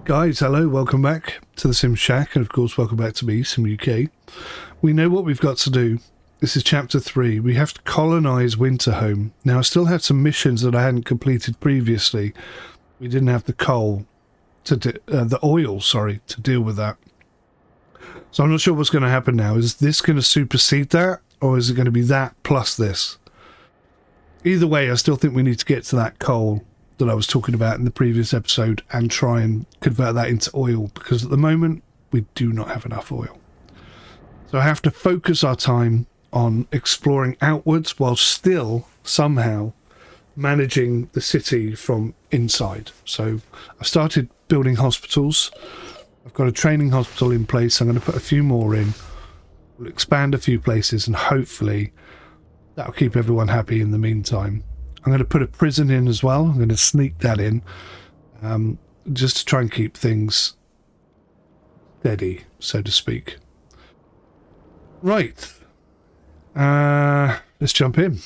Guys, hello, welcome back to the Sim Shack, and of course welcome back to me, 𝗤𝘂𝗍𝗁. We know what we've got to do. This is chapter 3. We have to colonise 𝗦𝘁𝗲𝗃𝗁. Now I still have some missions that I hadn't completed previously. We didn't have the coal, the oil, sorry, to deal with that. So I'm not sure what's going to happen now. Is this going to supersede that, or is it going to be that plus this? Either way, I still think we need to get to that coal that I was talking about in the previous episode and try and convert that into oil, because at the moment we do not have enough oil. So I have to focus our time on exploring outwards while still somehow managing the city from inside. So I've started building hospitals. I've got a training hospital in place. I'm going to put a few more in. We'll expand a few places and hopefully that'll keep everyone happy in the meantime. I'm going to put a prison in as well. I'm going to sneak that in, just to try and keep things steady, so to speak. Right. Let's jump in.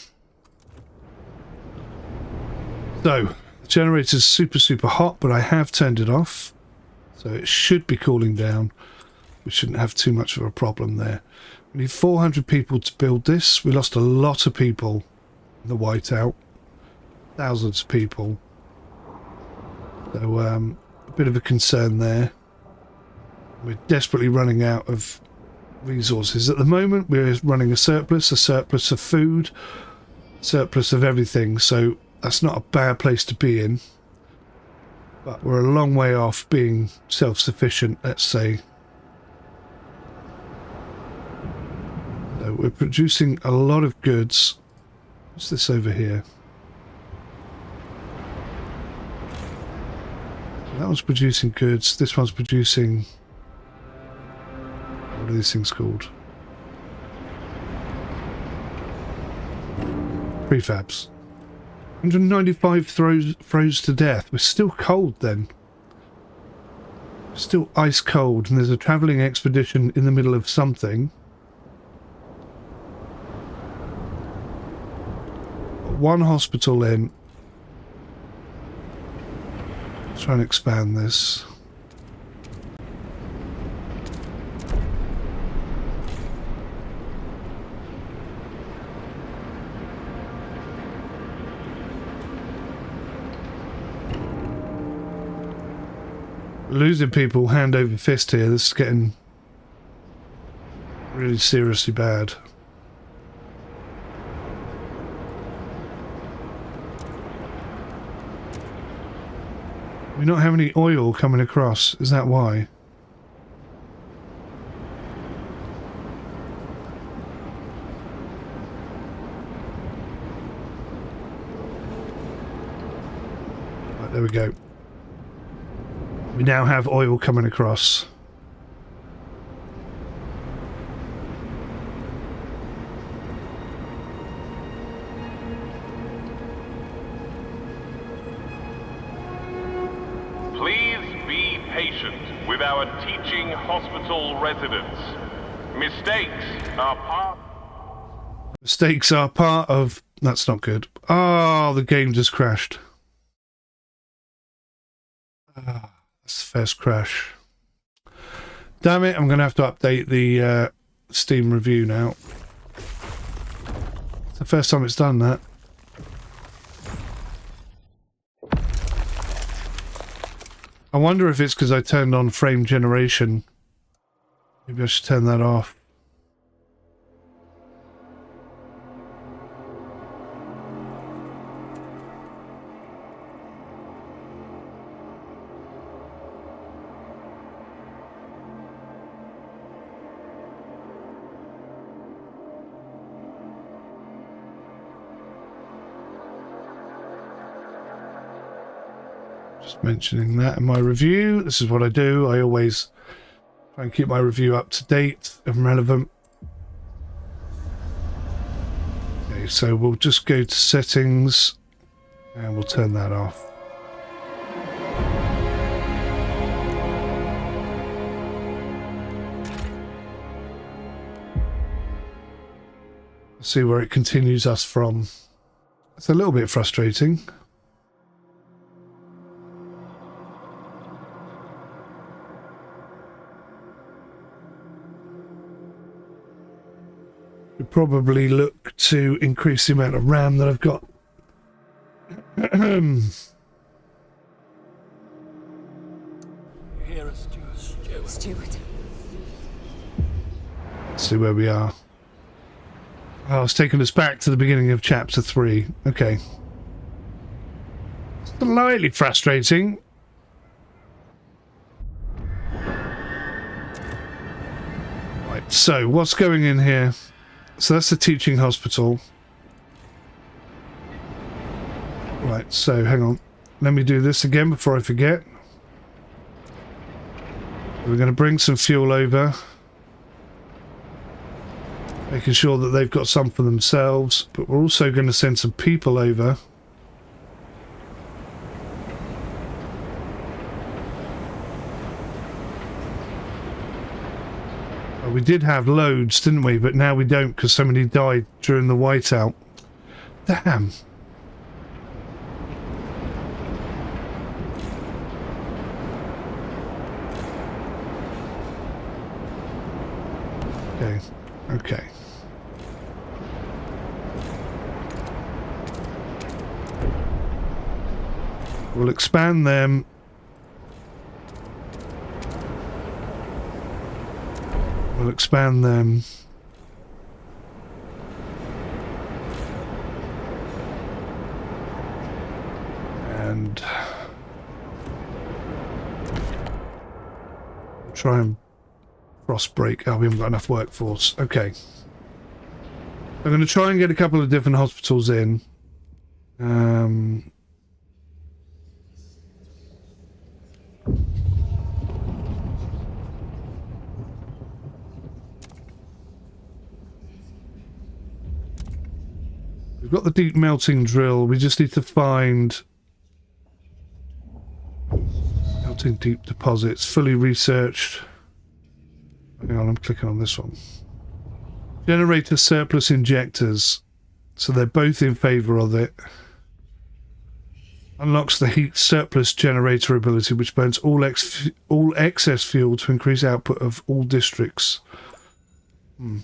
So, the generator's super hot, but I have turned it off. So it should be cooling down. We shouldn't have too much of a problem there. We need 400 people to build this. We lost a lot of people in the whiteout. Thousands of people. So a bit of a concern there. We're desperately running out of resources. At the moment we're running a surplus of food, surplus of everything, so that's not a bad place to be in. But we're a long way off being self-sufficient, let's say. So we're producing a lot of goods. What's this over here? That one's producing goods. This one's producing... what are these things called? Prefabs. 195 froze to death. We're still cold then. We're still ice cold, and there's a travelling expedition in the middle of something. One hospital in. Try and expand this. Losing people hand over fist here. This is getting really seriously bad. We don't have any oil coming across. Is that why? Right, there we go. We now have oil coming across. Our teaching hospital residents. Mistakes are part of... That's not good. Oh, the game just crashed. That's the first crash. Damn it, I'm going to have to update the Steam review now. It's the first time it's done that. I wonder if it's because I turned on frame generation. Maybe I should turn that off. Mentioning that in my review. This is what I do. I always try and keep my review up to date and relevant. Okay, so we'll just go to settings and we'll turn that off. Let's see where it continues us from. It's a little bit frustrating. Could probably look to increase the amount of RAM that I've got. Here is Stuart. Let's see where we are. Oh, it's taken us back to the beginning of chapter 3. Okay. Slightly frustrating. Right, so what's going in here? So that's the teaching hospital. Right, so hang on. Let me do this again before I forget. We're going to bring some fuel over. Making sure that they've got some for themselves. But we're also going to send some people over. Well, we did have loads, didn't we? But now we don't because somebody died during the whiteout. Damn. Okay. Okay. We'll expand them. We'll expand them. And we'll try and frost break. Oh, we haven't got enough workforce. Okay. I'm going to try and get a couple of different hospitals in. We've got the deep melting drill. We just need to find melting deep deposits, fully researched. Hang on, I'm clicking on this one. Generator surplus injectors. So they're both in favour of it. Unlocks the heat surplus generator ability, which burns all excess fuel to increase output of all districts. Yeah,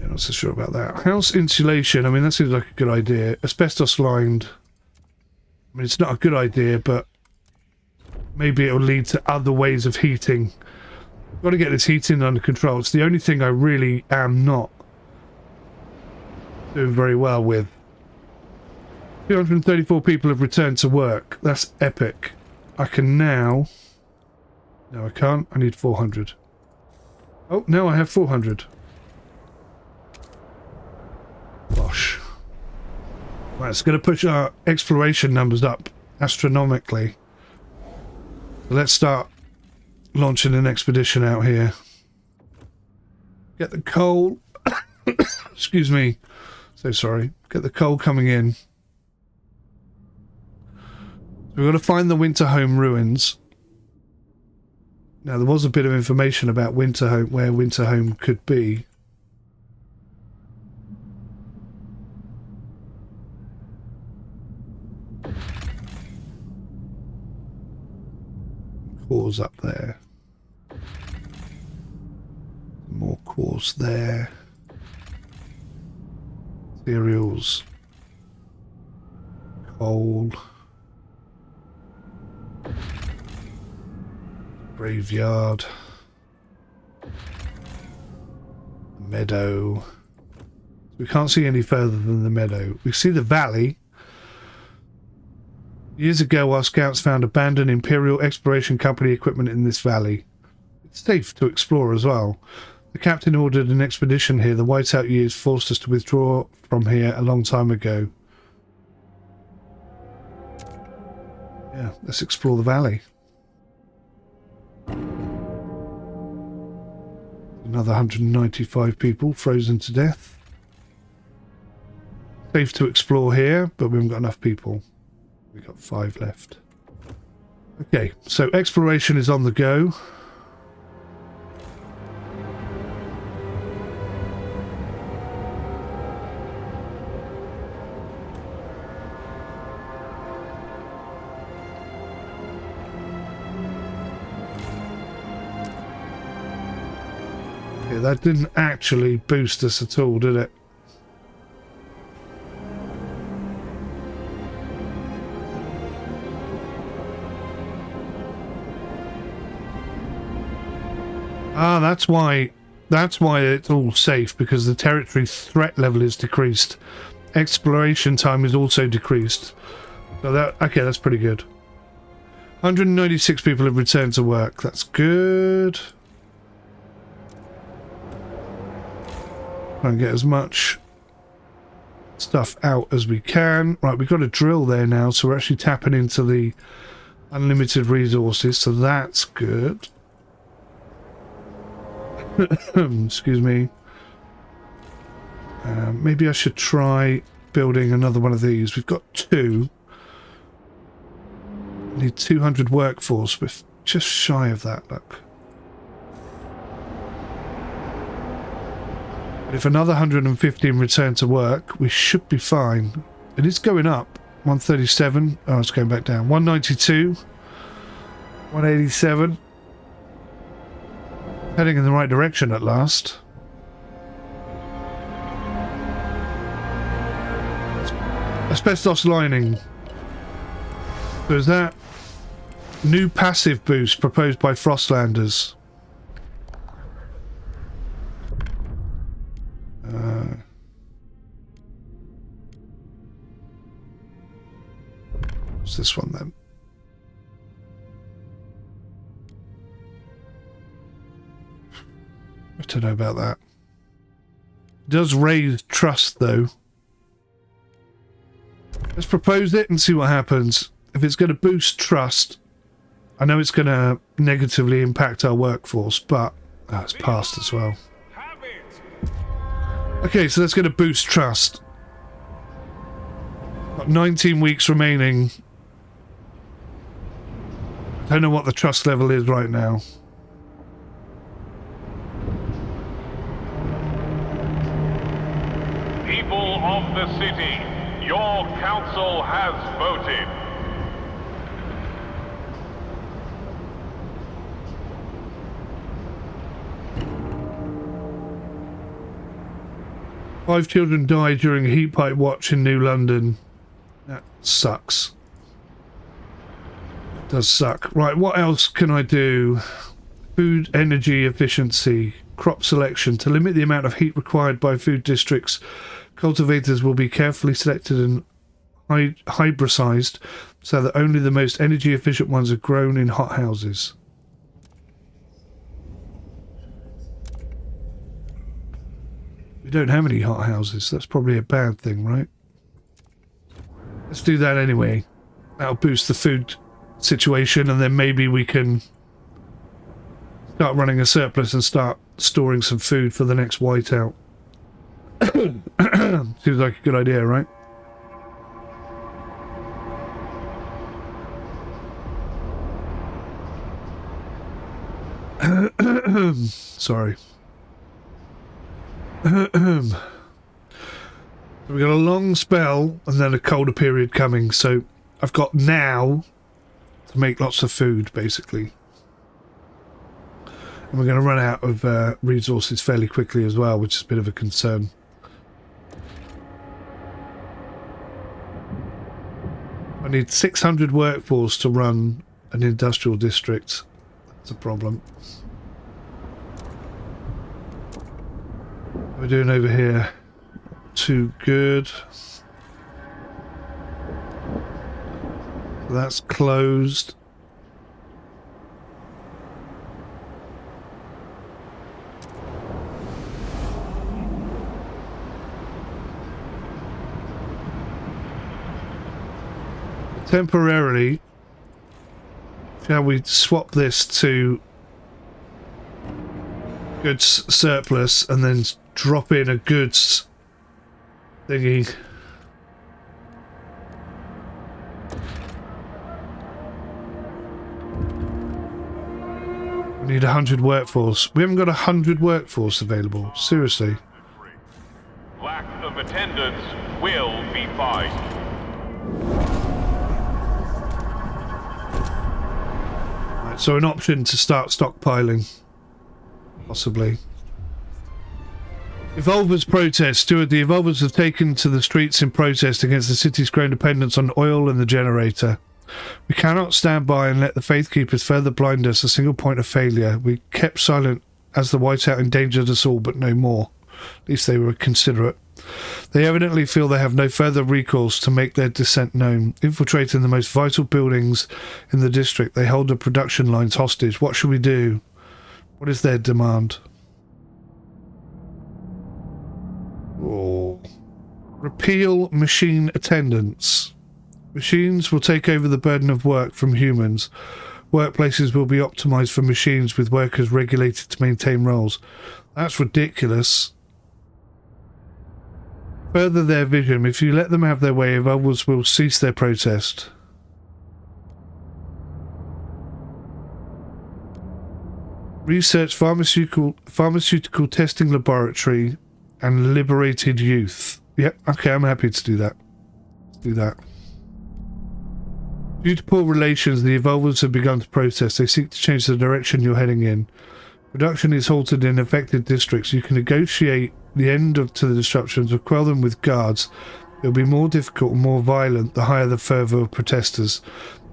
not so sure about that. House insulation. I mean, that seems like a good idea. Asbestos lined. I mean, it's not a good idea, but maybe it will lead to other ways of heating. Got to get this heating under control. It's the only thing I really am not doing very well with. 234 people have returned to work. That's epic. I can now... No, I can't. I need 400. Oh, now I have 400. Gosh. Right, it's going to push our exploration numbers up astronomically. So let's start launching an expedition out here. Get the coal. Excuse me. So sorry. Get the coal coming in. We've got to find the Winterhome ruins. Now, there was a bit of information about Winterhome, where Winterhome could be. Cores up there. More cores there. Cereals. Coal. Graveyard. Meadow. We can't see any further than the meadow. We see the valley. Years ago, our scouts found abandoned Imperial Exploration Company equipment in this valley. It's safe to explore as well. The captain ordered an expedition here. The whiteout years forced us to withdraw from here a long time ago. Yeah, let's explore the valley. Another 195 people frozen to death. Safe to explore here, but we haven't got enough people. We've got 5 left. Okay, so exploration is on the go. Yeah, that didn't actually boost us at all, did it? Ah, that's why it's all safe, because the territory threat level is decreased. Exploration time is also decreased. So that, okay, that's pretty good. 196 people have returned to work. That's good. Try and get as much stuff out as we can. Right, we've got a drill there now, so we're actually tapping into the unlimited resources, so that's good. Excuse me. Maybe I should try building another one of these. We've got 2. I need 200 workforce. We're just shy of that, look. But if another 115 return to work, we should be fine. It is going up. 137. Oh, it's going back down. 192. 187. Heading in the right direction at last. Asbestos lining. So is that new passive boost proposed by Frostlanders? What's this one then? I don't know about that. It does raise trust though. Let's propose it and see what happens. If it's going to boost trust, I know it's going to negatively impact our workforce, but it's passed as well. Okay, so that's going to boost trust. Got 19 weeks remaining. I don't know what the trust level is right now. People of the city, your council has voted. Five children died during a heat pipe watch in New London. That sucks. It does suck. Right, what else can I do? Food energy efficiency. Crop selection. To limit the amount of heat required by food districts, cultivators will be carefully selected and hybridized so that only the most energy efficient ones are grown in hothouses. We don't have any hothouses. That's probably a bad thing, right? Let's do that anyway. That'll boost the food situation, and then maybe we can start running a surplus and start storing some food for the next whiteout. Seems like a good idea, right? Sorry. We've got a long spell and then a colder period coming, so I've got now to make lots of food, basically. And we're going to run out of resources fairly quickly as well, which is a bit of a concern. I need 600 workforce to run an industrial district. That's a problem. What are we doing over here? Too good. That's closed. Temporarily, shall we swap this to goods surplus and then drop in a goods thingy? We need 100 workforce. We haven't got 100 workforce available. Seriously. Lack of attendance will be fined. Right, so an option to start stockpiling. Possibly. Evolvers protest. Steward, the Evolvers have taken to the streets in protest against the city's growing dependence on oil and the generator. We cannot stand by and let the Faith Keepers further blind us, a single point of failure. We kept silent as the whiteout endangered us all, but no more. At least they were considerate. They evidently feel they have no further recourse to make their dissent known. Infiltrating the most vital buildings in the district, they hold the production lines hostage. What should we do? What is their demand? Oh. Repeal machine attendance. Machines will take over the burden of work from humans. Workplaces will be optimized for machines with workers regulated to maintain roles. That's ridiculous. Further their vision. If you let them have their way, others will cease their protest. Research pharmaceutical testing laboratory and liberated youth. Yep, okay, I'm happy to do that. Let's do that. Due to poor relations, the Evolvers have begun to protest. They seek to change the direction you're heading in. Production is halted in affected districts. You can negotiate the end to the disruptions or quell them with guards. It will be more difficult and more violent the higher the fervour of protesters.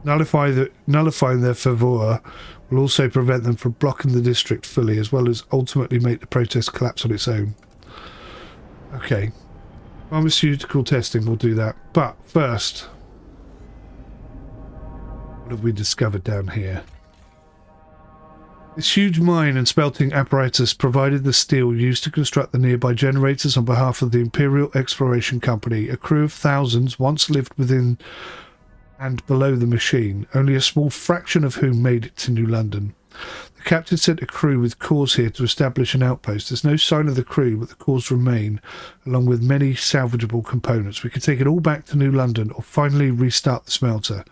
Nullifying their fervour will also prevent them from blocking the district fully, as well as ultimately make the protest collapse on its own. Okay. Pharmaceutical testing will do that. But first, what have we discovered down here? This huge mine and smelting apparatus provided the steel used to construct the nearby generators on behalf of the Imperial Exploration Company. A crew of thousands once lived within and below the machine, only a small fraction of whom made it to New London. The captain sent a crew with cores here to establish an outpost. There's no sign of the crew, but the cores remain, along with many salvageable components. We can take it all back to New London or finally restart the smelter.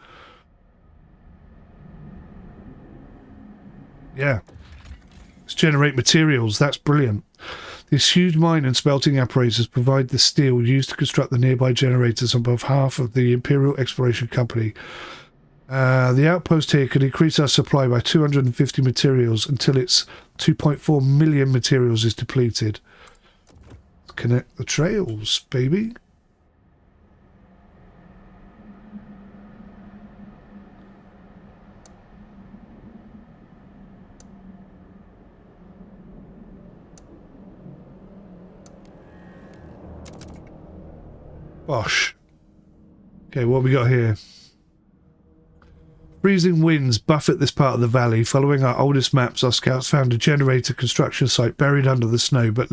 Yeah. Let's generate materials. That's brilliant. This huge mine and smelting apparatus provide the steel used to construct the nearby generators on behalf of the Imperial Exploration Company. The outpost here could increase our supply by 250 materials until its 2.4 million materials is depleted. Connect the trails, baby. Bosh. Okay, what have we got here? Freezing winds buffet this part of the valley. Following our oldest maps, our scouts found a generator construction site buried under the snow, but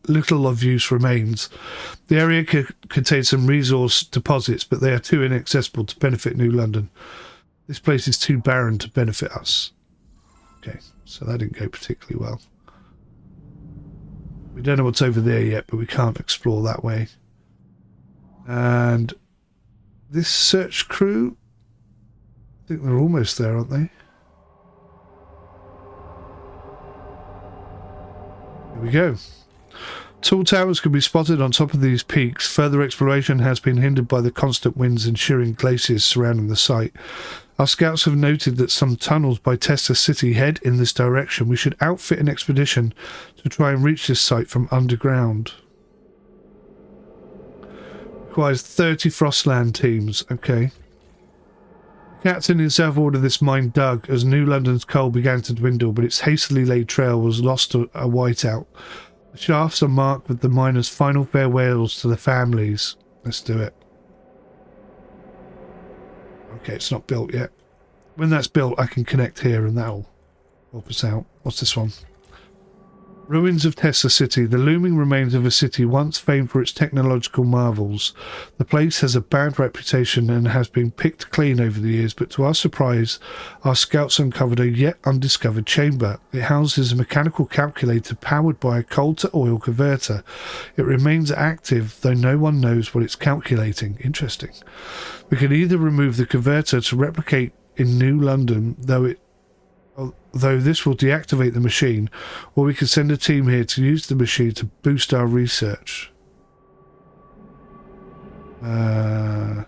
little of use remains. The area contains some resource deposits, but they are too inaccessible to benefit New London. This place is too barren to benefit us. Okay, so that didn't go particularly well. We don't know what's over there yet, but we can't explore that way. And this search crew, I think they're almost there, aren't they? Here we go. Tall towers can be spotted on top of these peaks. Further exploration has been hindered by the constant winds and shearing glaciers surrounding the site. Our scouts have noted that some tunnels by Testa City head in this direction. We should outfit an expedition to try and reach this site from underground. Requires 30 Frostland teams. Okay. Captain himself ordered this mine dug as New London's coal began to dwindle, but its hastily laid trail was lost to a whiteout. The shafts are marked with the miners' final farewells to the families. Let's do it. Okay, it's not built yet. When that's built, I can connect here and that'll help us out. What's this one? Ruins of Testa City, the looming remains of a city once famed for its technological marvels. The place has a bad reputation and has been picked clean over the years, but to our surprise, our scouts uncovered a yet undiscovered chamber. It houses a mechanical calculator powered by a coal-to-oil converter. It remains active, though no one knows what it's calculating. Interesting. We can either remove the converter to replicate in New London, though this will deactivate the machine, or we can send a team here to use the machine to boost our research. Yeah,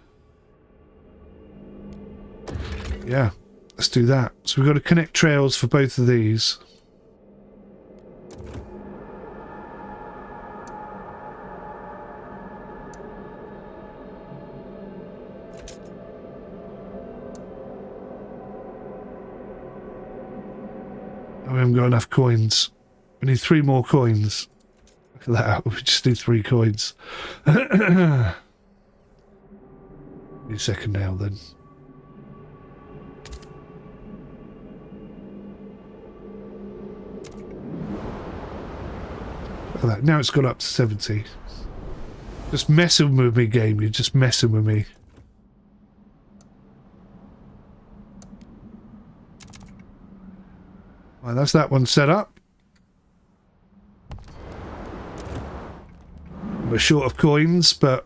let's do that. So we've got to connect trails for both of these. We haven't got enough coins. We need 3 more coins. Look at that. We just need 3 coins. Need a second now then. Look at that. Now it's gone up to 70. Just messing with me, game. You're just messing with me. Right, that's that one set up. We're short of coins, but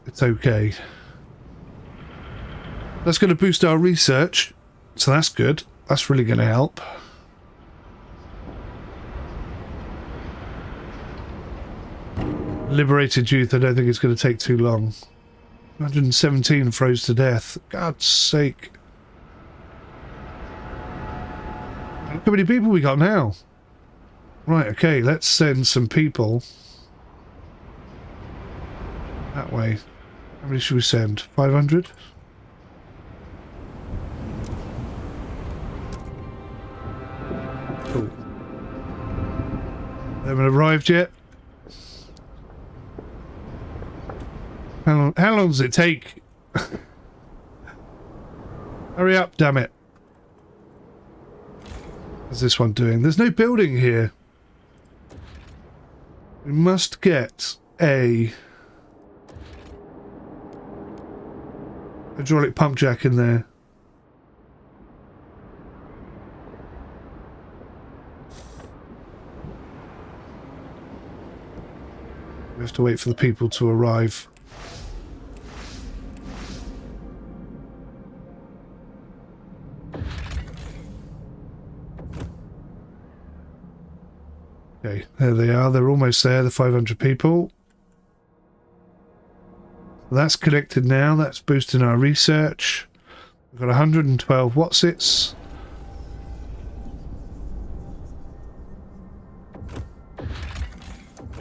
it's okay. That's going to boost our research, so that's good. That's really going to help. Liberated youth, I don't think it's going to take too long. 117 froze to death. God's sake. Look how many people we got now. Right, okay, let's send some people that way. How many should we send? 500? Cool. They haven't arrived yet. How long does it take? Hurry up, damn it. What's this one doing? There's no building here. We must get a hydraulic pump jack in there. We have to wait for the people to arrive. Okay, there they are. They're almost there, the 500 people. That's connected now. That's boosting our research. We've got 112 𝗦𝘂𝗬𝗏.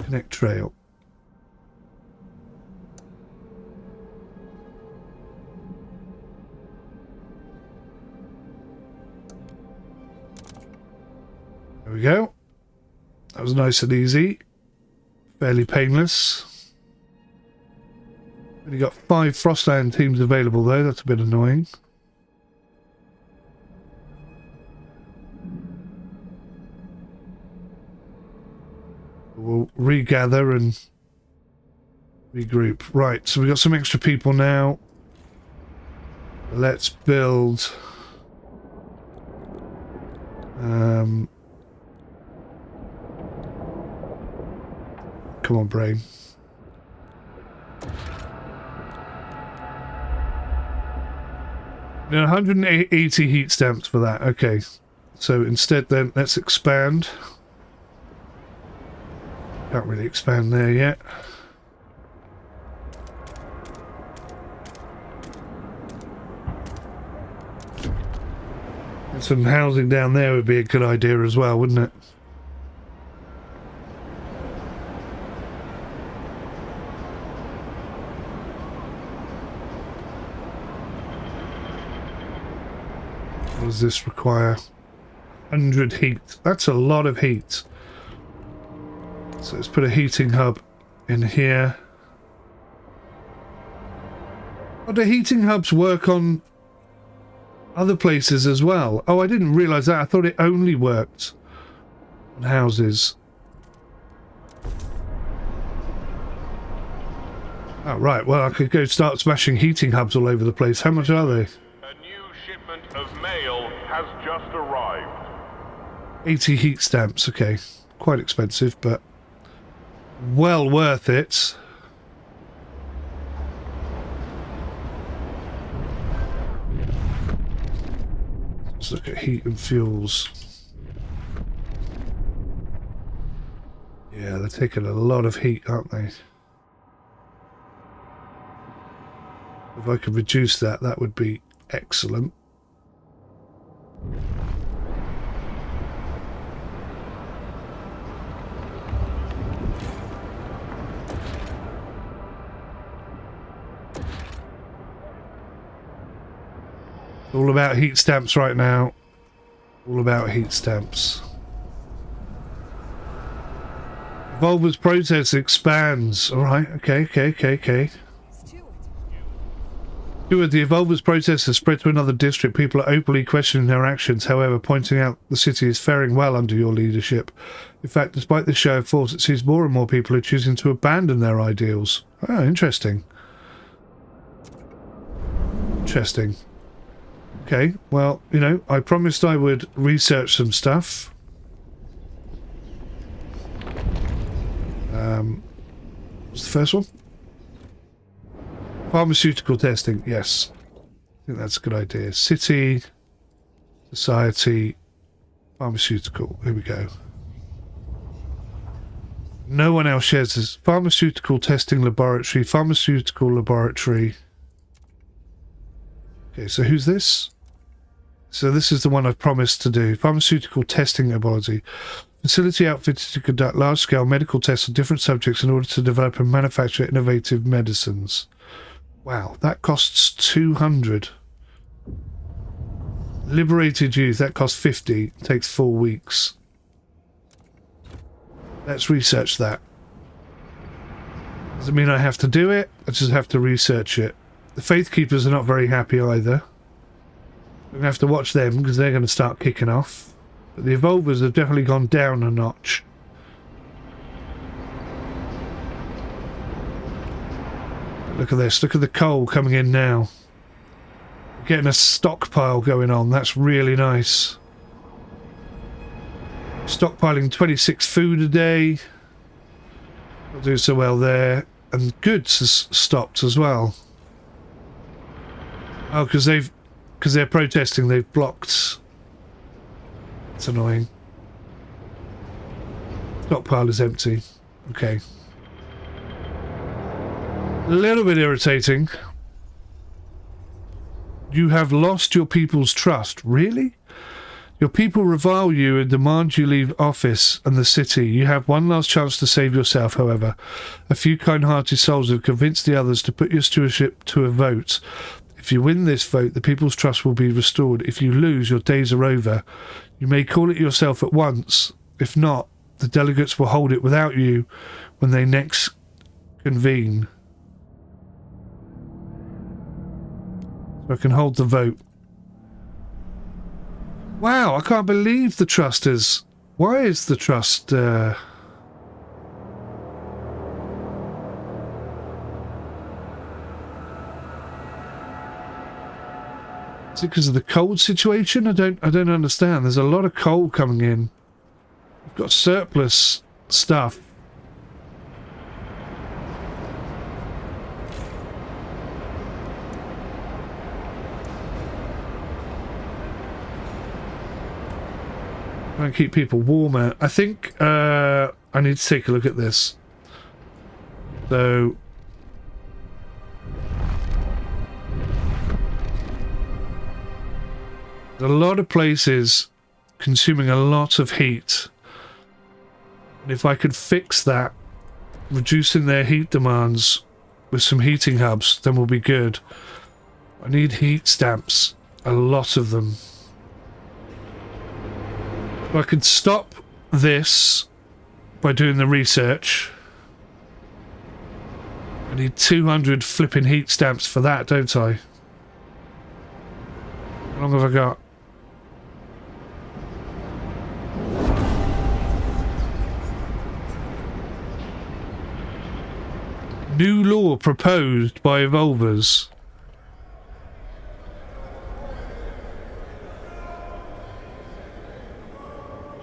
Connect trail. There we go. That was nice and easy. Fairly painless. Only got 5 Frostland teams available though, that's a bit annoying. We'll regather and regroup. Right, so we've got some extra people now. Let's build come on, brain. Now 180 heat stamps for that. Okay. So instead then, let's expand. Can't really expand there yet. And some housing down there would be a good idea as well, wouldn't it? What does this require? 100 heat. That's a lot of heat. So let's put a heating hub in here. Oh, do heating hubs work on other places as well? Oh, I didn't realise that. I thought it only worked on houses. Oh, right. Well, I could go start smashing heating hubs all over the place. How much are they? Of mail has just arrived. 80 heat stamps, okay. Quite expensive, but well worth it. Let's look at heat and fuels. Yeah, they're taking a lot of heat, aren't they? If I could reduce that, that would be excellent. All about heat stamps right now. All about heat stamps. Evolver's protest expands. Alright, okay. Stewart, the Evolver's protest has spread to another district. People are openly questioning their actions, however, pointing out the city is faring well under your leadership. In fact, despite this show of force, it seems more and more people are choosing to abandon their ideals. Oh, interesting. Interesting. Okay, well, you know, I promised I would research some stuff. What's the first one? Pharmaceutical testing, yes. I think that's a good idea. City, society, pharmaceutical. Here we go. No one else shares this. Pharmaceutical testing laboratory, pharmaceutical laboratory. Okay, so who's this? So this is the one I've promised to do. Pharmaceutical testing laboratory. Facility outfitted to conduct large-scale medical tests on different subjects in order to develop and manufacture innovative medicines. Wow, that costs 200. Liberated youth, that costs 50. Takes 4 weeks. Let's research that. Doesn't mean I have to do it, I just have to research it. The Faith Keepers are not very happy either. We're going to have to watch them because they're going to start kicking off. But the Evolvers have definitely gone down a notch. Look at this, look at the coal coming in now. We're getting a stockpile going on, that's really nice. Stockpiling 26 food a day. Not doing so well there. And goods has stopped as well. Oh, because they're protesting, they've blocked. It's annoying. Stockpile is empty. Okay. A little bit irritating. You have lost your people's trust. Really? Your people revile you and demand you leave office and the city. You have one last chance to save yourself, however. A few kind-hearted souls have convinced the others to put your stewardship to a vote. If you win this vote, the people's trust will be restored. If you lose, your days are over. You may call it yourself at once. If not, the delegates will hold it without you when they next convene. So I can hold the vote. Wow, I can't believe the trust is... Why is the trust... Is it because of the cold situation? I don't understand. There's a lot of coal coming in. We've got surplus stuff. Try and keep people warmer. I think I need to take a look at this. So there's a lot of places consuming a lot of heat. And if I could fix that, reducing their heat demands with some heating hubs, then we'll be good. I need heat stamps. A lot of them. I could stop this by doing the research. I need 200 flipping heat stamps for that, don't I? How long have I got? New law proposed by Evolvers.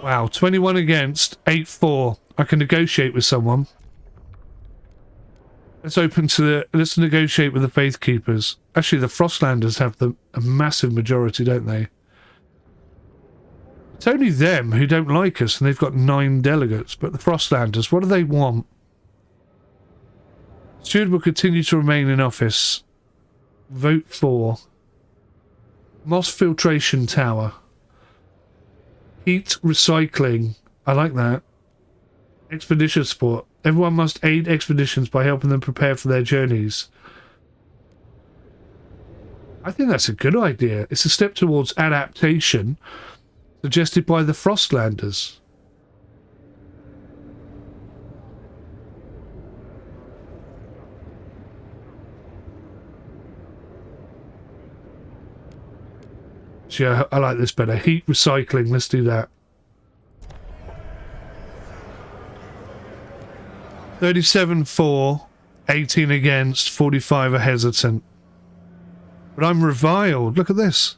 Wow, 21 against, 8-4. I can negotiate with someone. Let's negotiate with the Faith Keepers. Actually, the Frostlanders have a massive majority, don't they? It's only them who don't like us, and they've got 9 delegates. But the Frostlanders, what do they want? Steward will continue to remain in office. Vote for. Moss Filtration Tower. Heat recycling. I like that. Expedition support. Everyone must aid expeditions by helping them prepare for their journeys. I think that's a good idea. It's a step towards adaptation suggested by the Frostlanders. Yeah, I like this better. Heat recycling. Let's do that. 37 for, 18 against, 45 are hesitant. But I'm reviled. Look at this.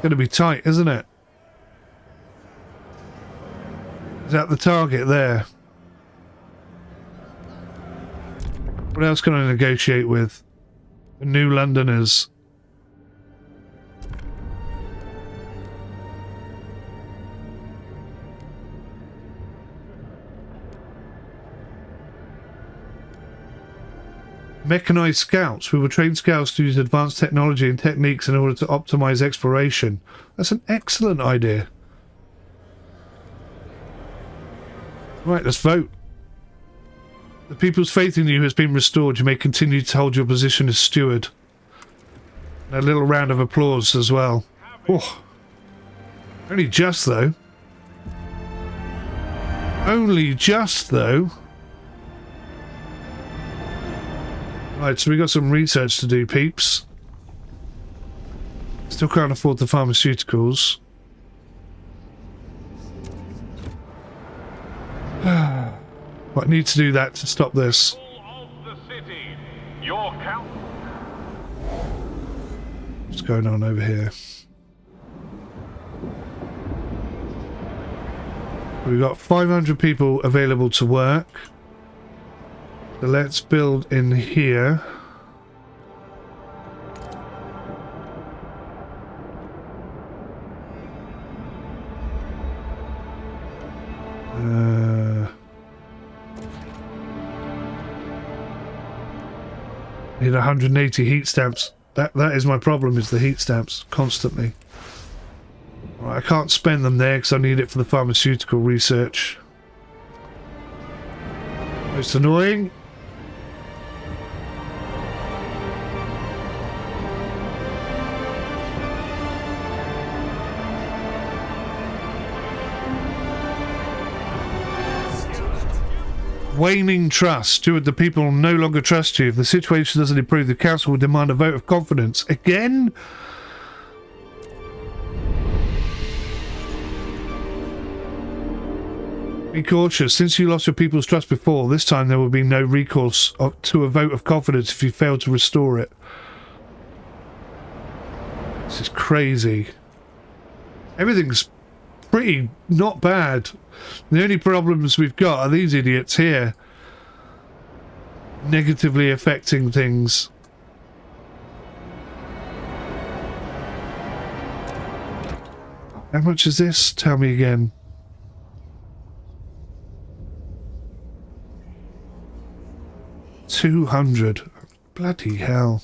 Going to be tight, isn't it? Is that the target there? What else can I negotiate with? The New Londoners. Mechanized scouts. We will train scouts to use advanced technology and techniques in order to optimize exploration. That's an excellent idea. Right, let's vote. The people's faith in you has been restored. You may continue to hold your position as steward. And a little round of applause as well. Oh. Only just, though. Only just, though. Right, so we got some research to do, peeps. Still can't afford the pharmaceuticals. But I need to do that to stop this. What's going on over here? We've got 500 people available to work. So let's build in here. Need 180 heat stamps. That is my problem, is the heat stamps constantly. Right, I can't spend them there because I need it for the pharmaceutical research. Most annoying. Waning trust. Steward, the people no longer trust you. If the situation doesn't improve, the council will demand a vote of confidence. Again? Be cautious. Since you lost your people's trust before, this time there will be no recourse to a vote of confidence if you fail to restore it. This is crazy. Everything's pretty not bad. The only problems we've got are these idiots here negatively affecting things. How much is this? Tell me again. $200. Bloody hell.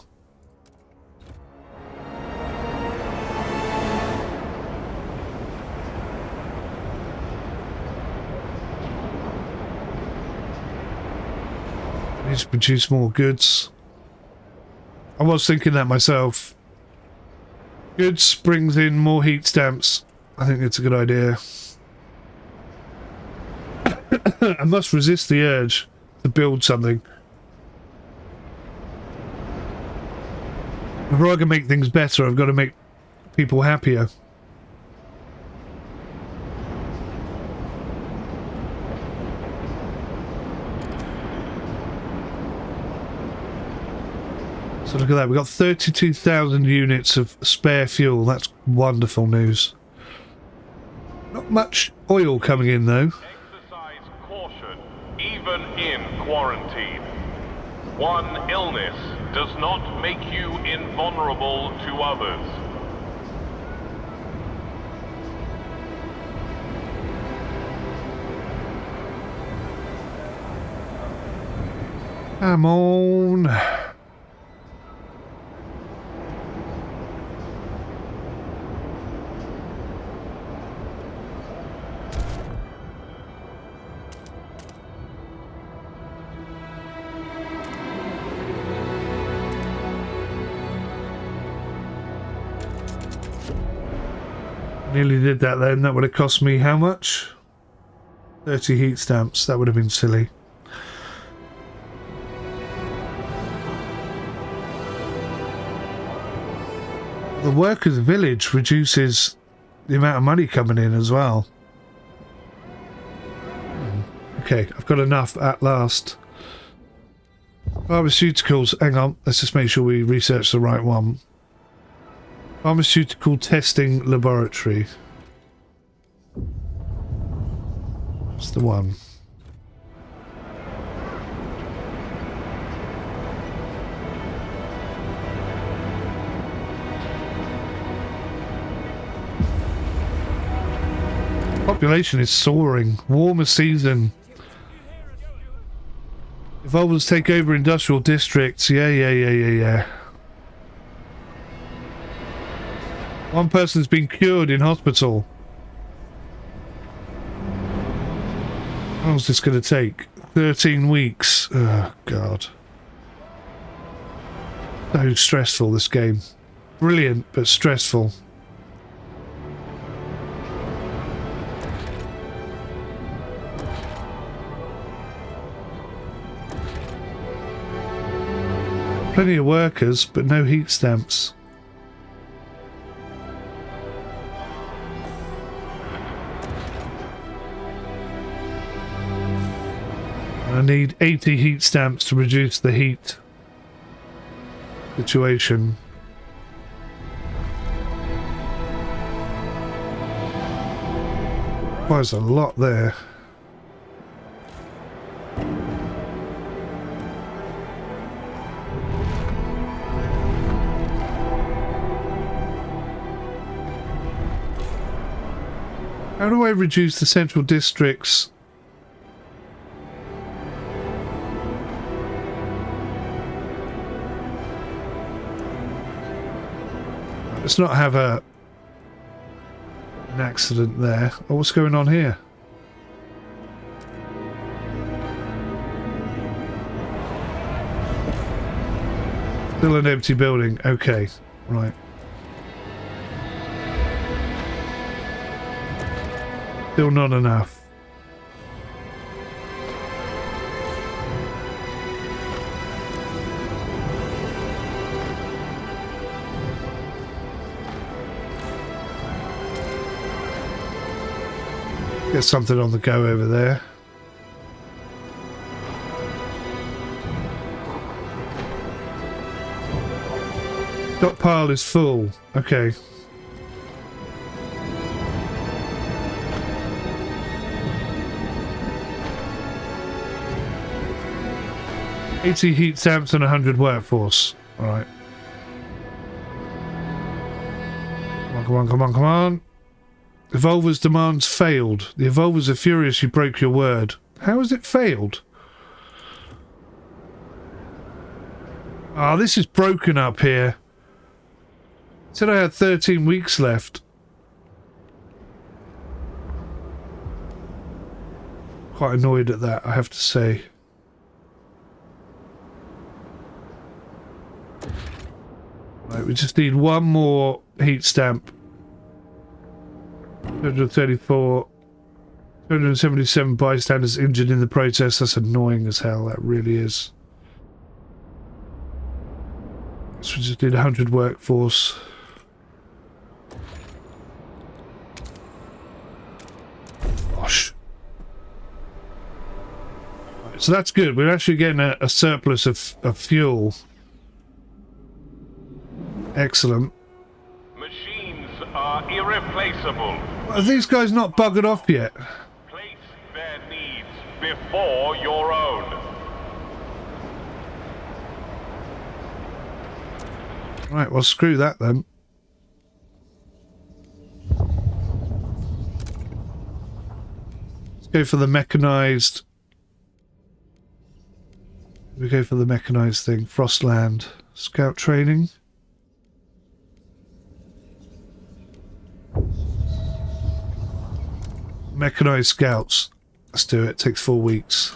Need to produce more goods. I was thinking that myself. Goods brings in more heat stamps. I think it's a good idea. I must resist the urge to build something. Before I can make things better, I've got to make people happier. So look at that, we've got 32,000 units of spare fuel. That's wonderful news. Not much oil coming in though. Exercise caution, even in quarantine. One illness does not make you invulnerable to others. Come on. Nearly did that then. That would have cost me how much? 30 heat stamps. That would have been silly. The workers' village reduces the amount of money coming in as well. Okay, I've got enough at last. Pharmaceuticals. Hang on, let's just make sure we research the right one. Pharmaceutical testing laboratory. That's the one. Population is soaring. Warmer season. Evolvers take over industrial districts. Yeah. One person's been cured in hospital. How long is this going to take? 13 weeks. Oh, God. So stressful, this game. Brilliant, but stressful. Plenty of workers, but no heat stamps. I need 80 heat stamps to reduce the heat situation. Well, there's a lot there. How do I reduce the central districts? Let's not have an accident there. Oh, what's going on here? Still an empty building. Okay, right. Still not enough. Get something on the go over there. Stockpile is full. Okay. $80 heat stamps and 100 workforce. Alright. Come on. Evolver's demands failed. The Evolvers are furious you broke your word. How has it failed? Ah, this is broken up here. It said I had 13 weeks left. Quite annoyed at that, I have to say. Right, we just need one more heat stamp. 234, 277 bystanders injured in the protest. That's annoying as hell, that really is. So we just need 100 workforce. Gosh. Right, so that's good. We're actually getting a surplus of fuel. Excellent. Machines are irreplaceable. Are these guys not buggered off yet? Place their needs before your own. Right, well, screw that then. Let's go for the mechanized. We go for the mechanized thing. Frostland. Scout training. Mechanized scouts. Let's do it. Takes 4 weeks.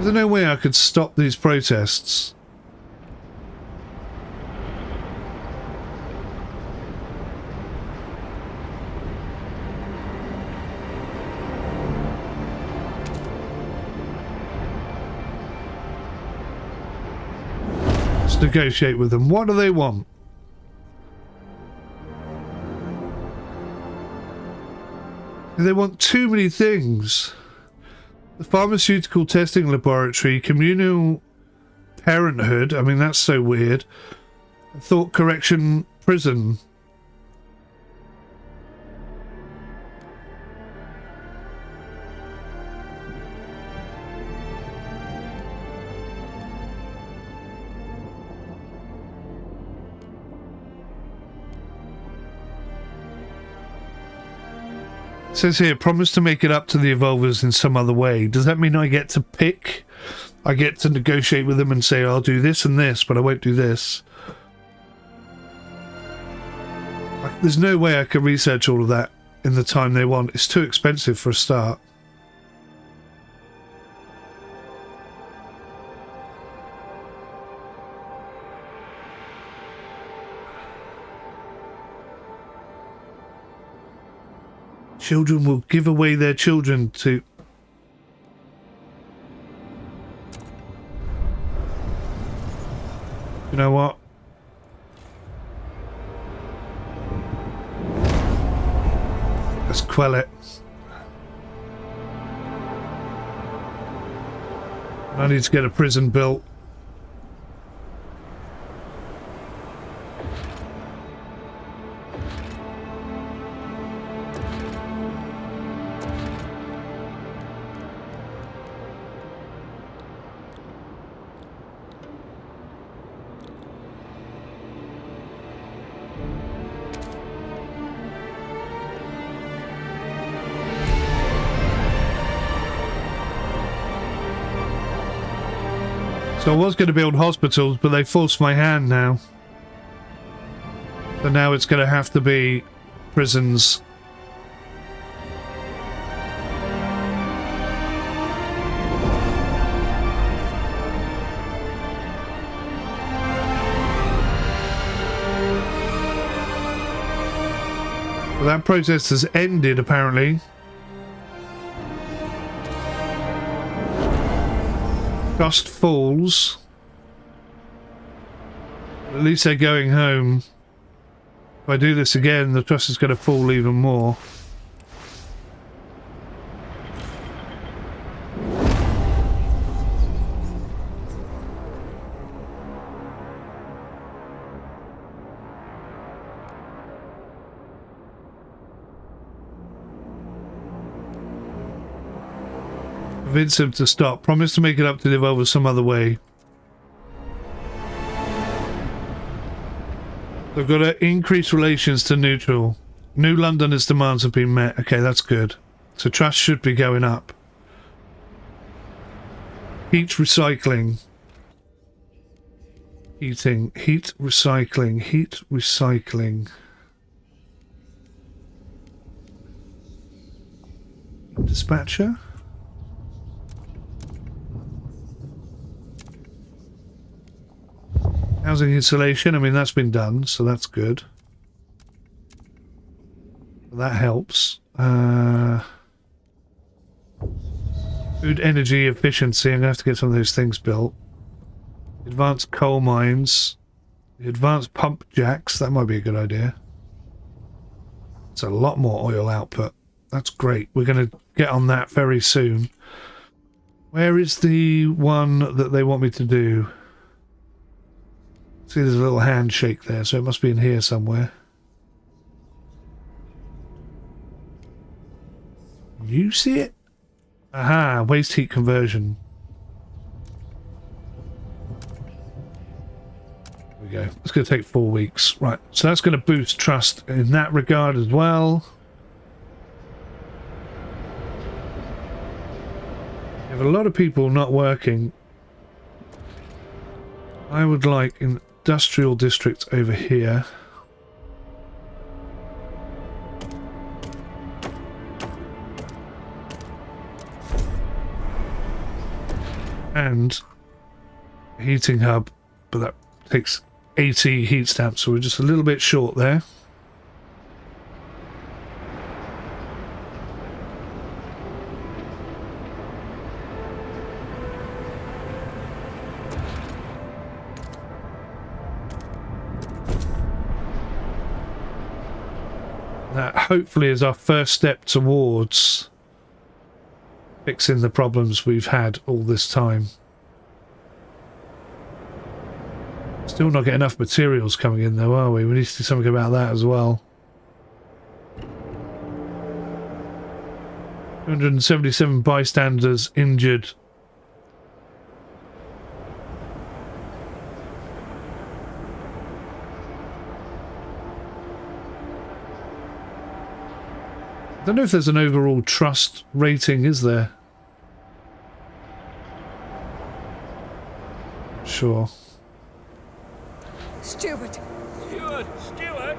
There's no way I could stop these protests. Let's negotiate with them. What do they want? They want too many things. The pharmaceutical testing laboratory, communal parenthood, I mean that's so weird. Thought correction prison. It says here, promise to make it up to the Evolvers in some other way. Does that mean I get to pick? I get to negotiate with them and say, I'll do this and this, but I won't do this. There's no way I can research all of that in the time they want. It's too expensive for a start. Children will give away their children to... You know what? Let's quell it. I need to get a prison built. So I was going to build hospitals, but they forced my hand now. So now it's going to have to be prisons. Well, that protest has ended, apparently. Trust falls. At least they're going home. If I do this again, the trust is going to fall even more. Convince him to stop. Promise to make it up to the Evolvers some other way. They've got to increase relations to neutral. New Londoners' demands have been met. Okay, that's good. So trust should be going up. Heat recycling. Heating. Heat recycling. Heat recycling. Dispatcher. Housing insulation, I mean that's been done, so that's good. That helps. Food energy efficiency, I'm going to have to get some of those things built. Advanced coal mines. The advanced pump jacks, that might be a good idea. It's a lot more oil output. That's great. We're going to get on that very soon. Where is the one that they want me to do? See, there's a little handshake there, so it must be in here somewhere. You see it? Aha, waste heat conversion. There we go. It's going to take 4 weeks. Right, so that's going to boost trust in that regard as well. We have a lot of people not working. I would like in industrial district over here. and a heating hub, but that takes 80 heat stamps, so we're just a little bit short there. That hopefully is our first step towards fixing the problems we've had all this time. Still not getting enough materials coming in though, are we? We need to do something about that as well. 277 bystanders injured. I don't know if there's an overall trust rating, is there? Sure. Steward! Steward! Steward!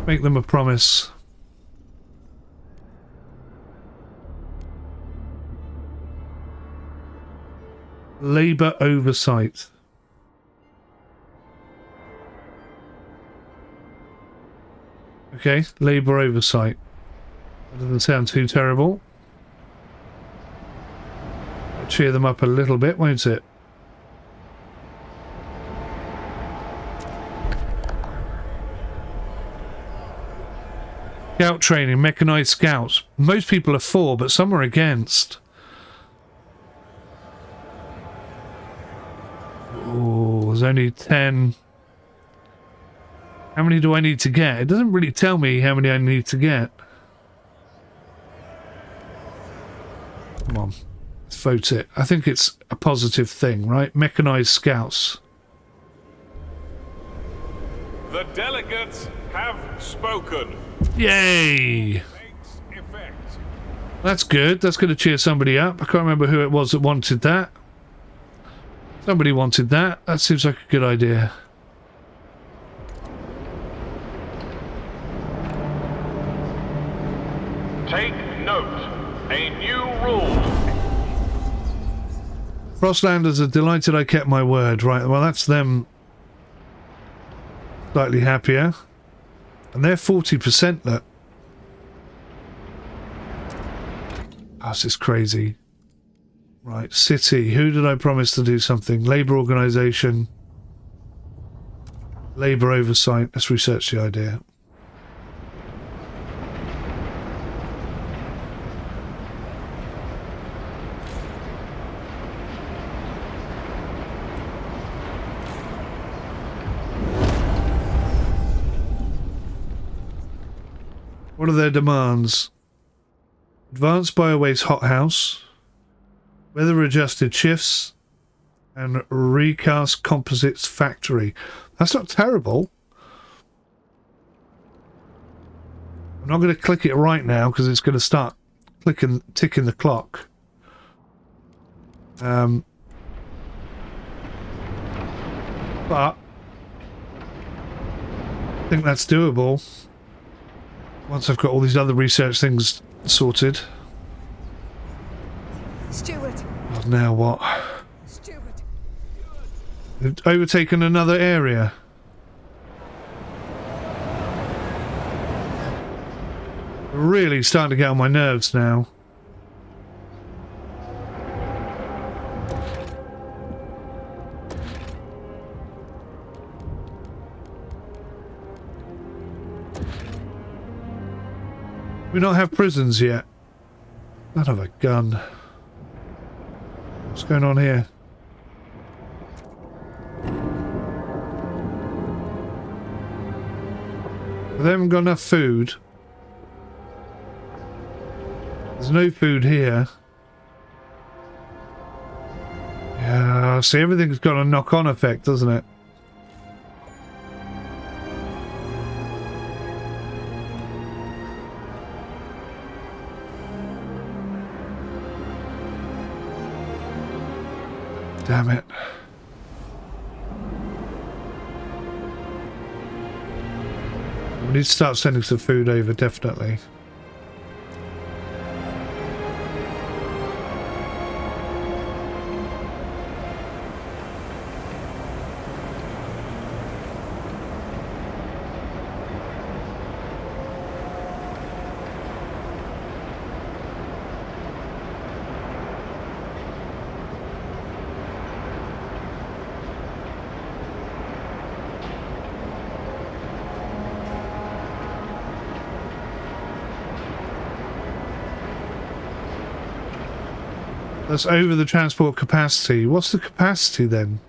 Make them a promise. Labour oversight. Okay, labour oversight. That doesn't sound too terrible. That'll cheer them up a little bit, won't it? Scout training, mechanised scouts. Most people are for, but some are against. Oh, there's only 10. How many do I need to get? It doesn't really tell me how many I need to get. Come on, let's vote it. I think it's a positive thing, right? Mechanised scouts. The delegates have spoken. Yay! Makes effect. That's good. That's going to cheer somebody up. I can't remember who it was that wanted that. Somebody wanted that. That seems like a good idea. Take note. A new rule. Frostlanders are delighted I kept my word. Right, well that's them slightly happier. And they're 40%, look. Oh, this is crazy. Right, city. Who did I promise to do something? Labour organisation. Labour oversight. Let's research the idea. What are their demands? Advanced Biowaste hothouse, weather-adjusted shifts, and recast composites factory. That's not terrible. I'm not going to click it right now because it's going to start ticking the clock. But I think that's doable. Once I've got all these other research things sorted. Steward! Oh, now what? Steward! They've overtaken another area. Really starting to get on my nerves now. We don't have prisons yet. Not have a gun. What's going on here? They haven't got enough food. There's no food here. Yeah, see, everything's got a knock-on effect, doesn't it? Damn it. We need to start sending some food over, definitely. That's over the transport capacity. What's the capacity then?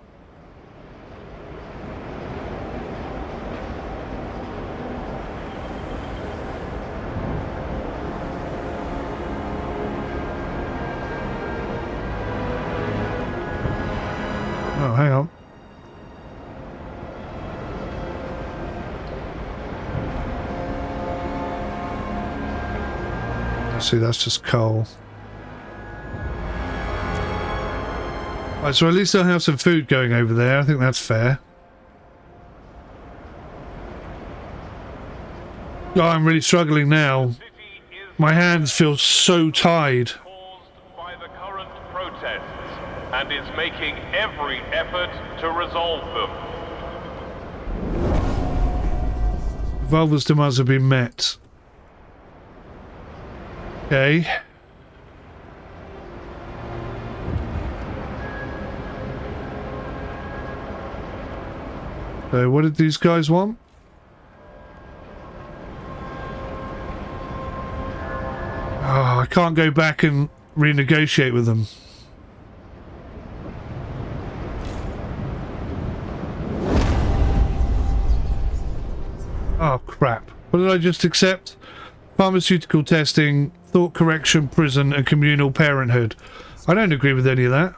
Oh, hang on. See, that's just coal. Right, so at least I'll have some food going over there. I think that's fair. Oh, I'm really struggling now. My hands feel so tied. Caused by the current protests and is making every effort to resolve them. Volva's demands have been met. Okay. So what did these guys want? Oh, I can't go back and renegotiate with them. Oh crap. What did I just accept? Pharmaceutical testing, thought correction, prison, and communal parenthood. I don't agree with any of that.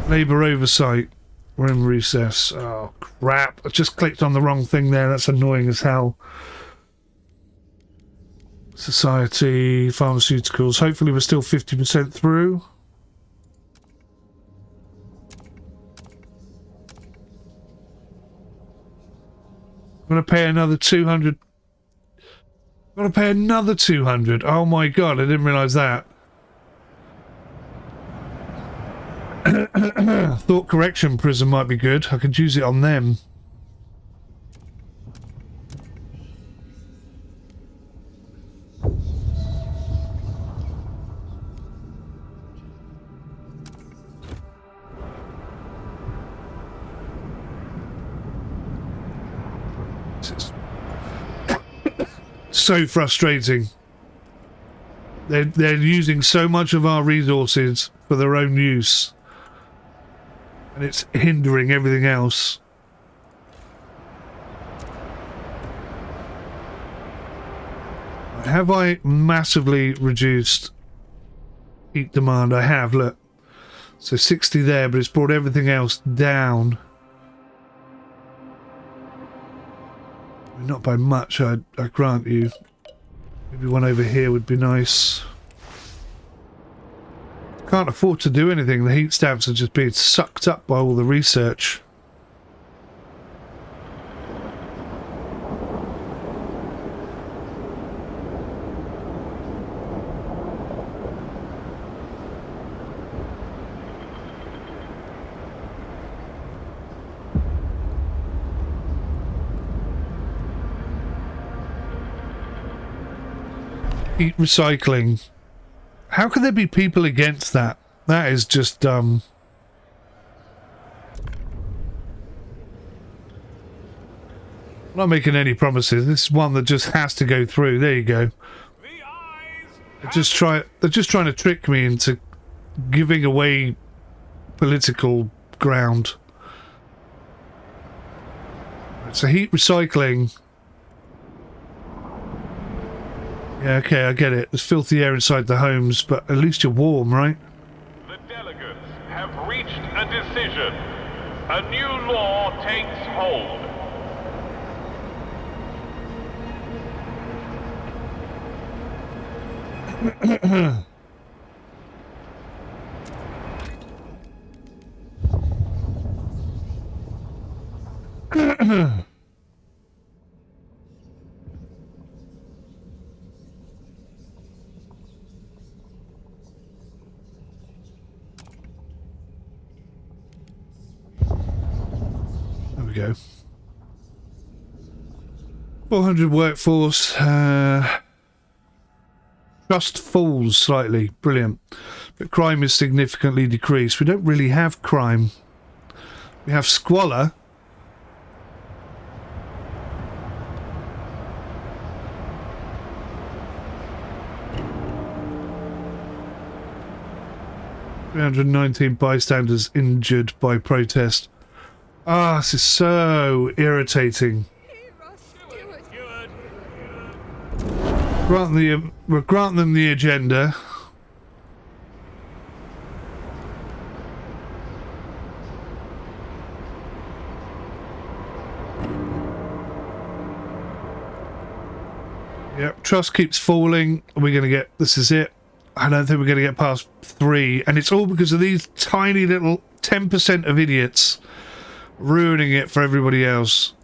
Labour oversight. We're in recess. Oh crap. I just clicked on the wrong thing there. That's annoying as hell. Society, pharmaceuticals. Hopefully we're still 50% through. I'm going to pay another 200. I'm going to pay another 200. Oh my god, I didn't realise that. Thought correction prison might be good. I could use it on them. So frustrating. They're using so much of our resources for their own use. And it's hindering everything else. Have I massively reduced heat demand? I have, look. So 60 there, but it's brought everything else down. Not by much, I grant you. Maybe one over here would be nice. Can't afford to do anything. The heat stamps are just being sucked up by all the research. Heat recycling. How can there be people against that? That is just I'm not making any promises. This is one that just has to go through. There you go. They're just trying to trick me into giving away political ground. So heat recycling. Yeah, okay, I get it. There's filthy air inside the homes, but at least you're warm, right? The delegates have reached a decision. A new law takes hold. Go. 400 workforce. Trust falls slightly. Brilliant. But crime is significantly decreased. We don't really have crime. We have squalor. 319 bystanders injured by protest. Ah, this is so irritating. We'll grant them the agenda. Yep, trust keeps falling. We're going to get... This is it. I don't think we're going to get past 3. And it's all because of these tiny little 10% of idiots ruining it for everybody else.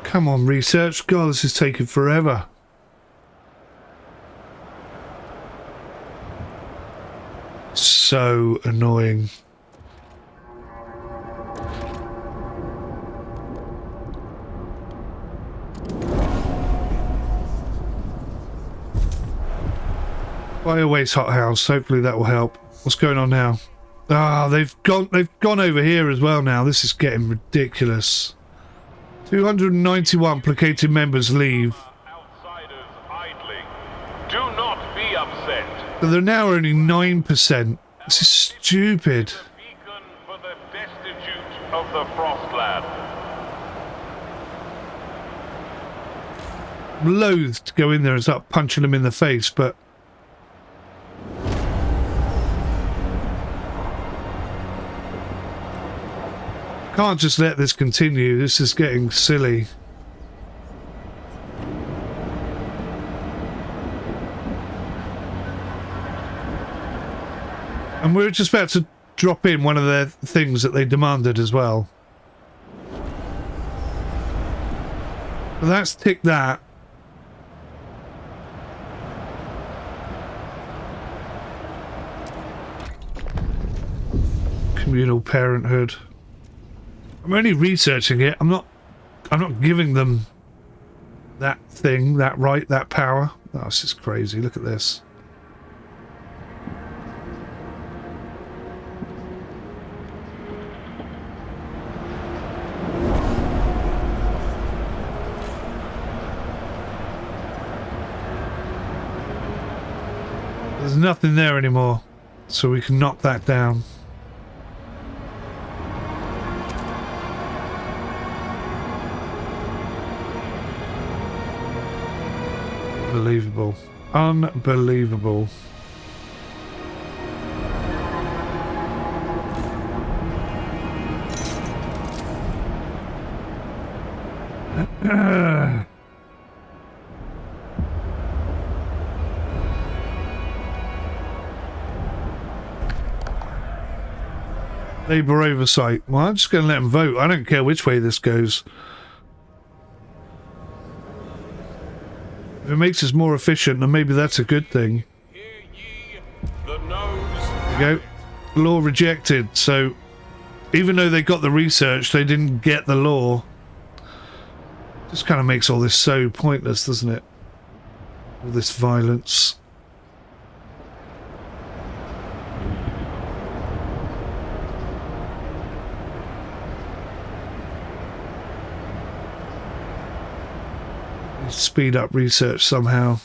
Come on, research. God, this is taking forever. So annoying. Biowaste hothouse. Hopefully that will help. What's going on now? Ah, they've gone over here as well now. This is getting ridiculous. 291 placated members leave. Outsiders idling. Do not be upset. So they're now only 9%. This is stupid. Beacon for the destitute of the Frostland. I'm loath to go in there and start punching them in the face, but can't just let this continue. This is getting silly. And we're just about to drop in one of their things that they demanded as well. But that's tick that. Communal parenthood. I'm only researching it. I'm not giving them that thing, that right, that power. Oh, this is crazy. Look at this. There's nothing there anymore, so we can knock that down. Unbelievable. Unbelievable. Labour oversight. Well, I'm just going to let them vote. I don't care which way this goes. If it makes us more efficient, then maybe that's a good thing. Hear ye the nose. There you go. Law rejected. So, even though they got the research, they didn't get the law. Just kind of makes all this so pointless, doesn't it? All this violence. Speed up research somehow.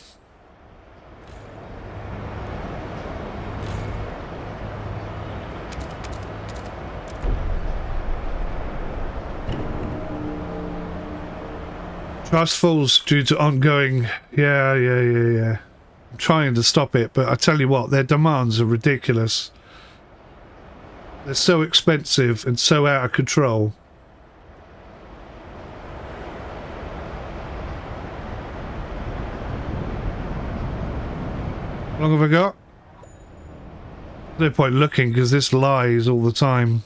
Trust falls due to ongoing... Yeah. I'm trying to stop it, but I tell you what, their demands are ridiculous. They're so expensive and so out of control. How long have I got? No point looking because this lies all the time.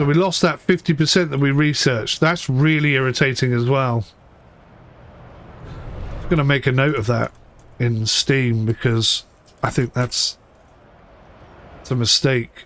So we lost that 50% that we researched. That's really irritating as well. I'm going to make a note of that in Steam because I think it's a mistake.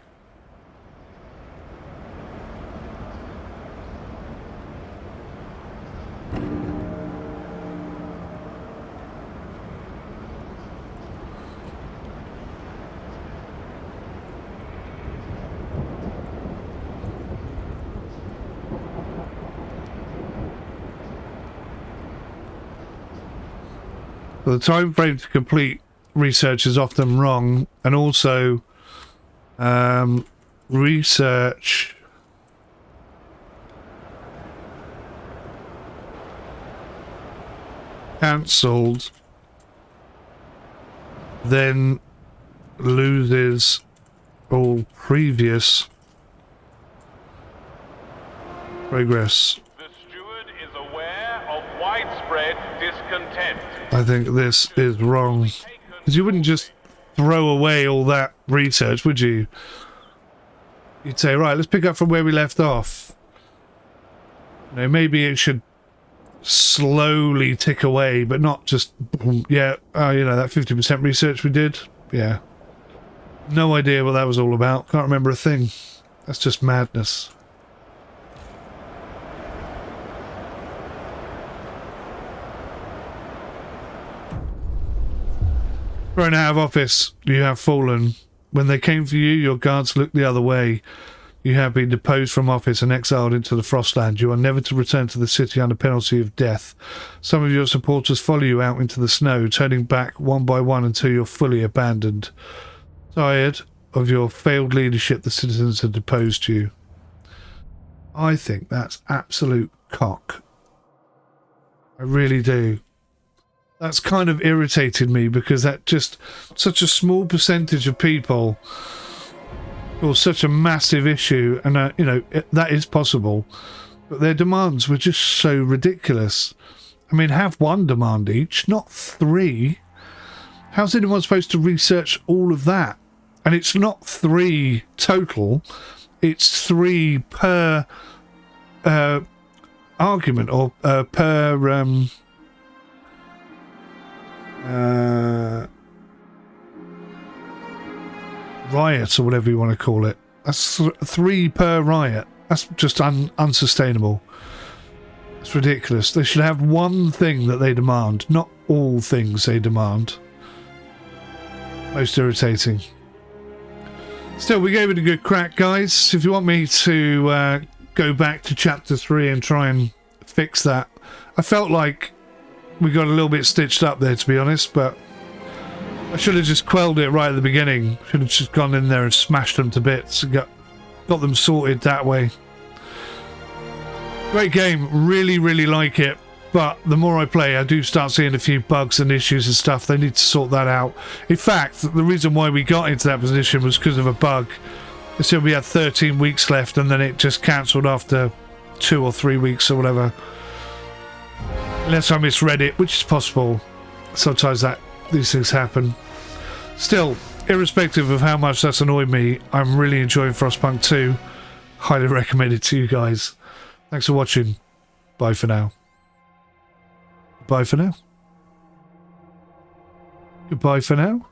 The time frame to complete research is often wrong, and also research cancelled then loses all previous progress. The steward is aware of widespread discontent. I think this is wrong. Because you wouldn't just throw away all that research, would you? You'd say, right, let's pick up from where we left off. You know, maybe it should slowly tick away, but not just, yeah, you know, that 50% research we did. Yeah. No idea what that was all about. Can't remember a thing. That's just madness. Thrown out of office, you have fallen. When they came for you, your guards looked the other way. You have been deposed from office and exiled into the Frostland. You are never to return to the city under penalty of death. Some of your supporters follow you out into the snow, turning back one by one until you're fully abandoned. Tired of your failed leadership, the citizens have deposed you. I think that's absolute cock. I really do. That's kind of irritated me because that just such a small percentage of people, or such a massive issue, and you know, that is possible, but their demands were just so ridiculous. I mean, have one demand each, not three. How's anyone supposed to research all of that? And it's not 3 total, it's 3 per argument, or per riot, or whatever you want to call it. That's 3 per riot. That's just unsustainable. It's ridiculous. They should have one thing that they demand, not all things they demand. Most irritating. Still, we gave it a good crack, guys. If you want me to go back to chapter 3 and try and fix that, I felt like we got a little bit stitched up there, to be honest, but I should have just quelled it right at the beginning. Should have just gone in there and smashed them to bits and got them sorted that way. Great game. Really, really like it. But the more I play, I do start seeing a few bugs and issues and stuff. They need to sort that out. In fact, the reason why we got into that position was because of a bug. So we had 13 weeks left, and then it just cancelled after 2 or 3 weeks or whatever. Unless I misread it, which is possible. Sometimes these things happen. Still, irrespective of how much that's annoyed me, I'm really enjoying Frostpunk 2. Highly recommend it to you guys. Thanks for watching. Bye for now. Bye for now. Goodbye for now.